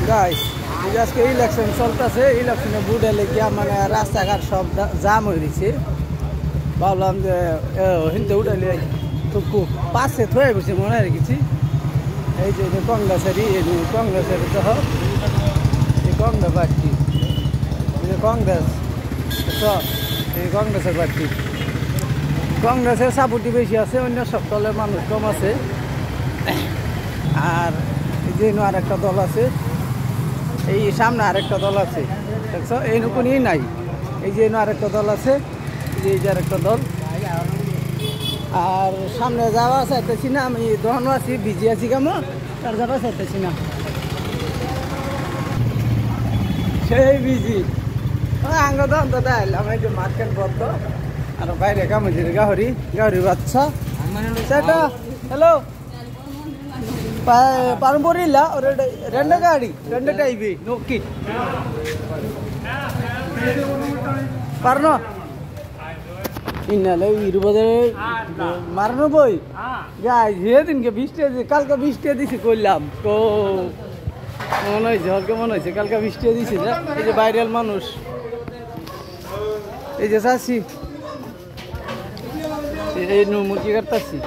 Guys আজকে election চলতেছে, ইলেকশনে বুড়ে লেগিয়া মানে রাস্তাঘাট সব জাম হয়ে গেছে। ভাবলাম যে হিন্দে উঠালে টুকু পাশে থয়ে গেছে মনে রেখেছি। এই যে কংগ্রেসেরই কংগ্রেসের সহ এই কংগ্রেস পার্টি, কংগ্রেস এই কংগ্রেসের পার্টি, কংগ্রেসের সাপোর্টই বেশি আছে, অন্য সব দলের মানুষ কম আছে। আর এই যে আর একটা দল আছে, এই সামনে আরেকটা দল আছে, দেখছো এই নুকুনই নাই। এই যে আরেকটা দল আছে, এই যে আরেকটা দল। আর সামনে যাওয়া চাইতেছি না, আমি দহনও আছি, ভিজি আছি কেমন, তার যাওয়া চাইতেছি না, সেই বিজি আঙ্গ দন তো দাইলাম। এই যে মার্কেট বন্ধ, আর বাইরে কামড়ি গাহরি গাহরি বাচ্চা সেটা। হ্যালো പരമ്പൂരില്ല ഒരു രണ്ട് ഗാഡി രണ്ട് ടൈപ്പ് നോക്കി പറഞ്ഞോ. ഇന്നലെ 20 মারানো বই সেদিনকে 20 কালকে 20 দিছি করলাম তো মনে হয়েছে, হলকে মনে হয়েছে কালকে 20 দিছি। এই যে ভাইরাল মানুষ, এই যে চাষি এই মুরগি কাটতাছি।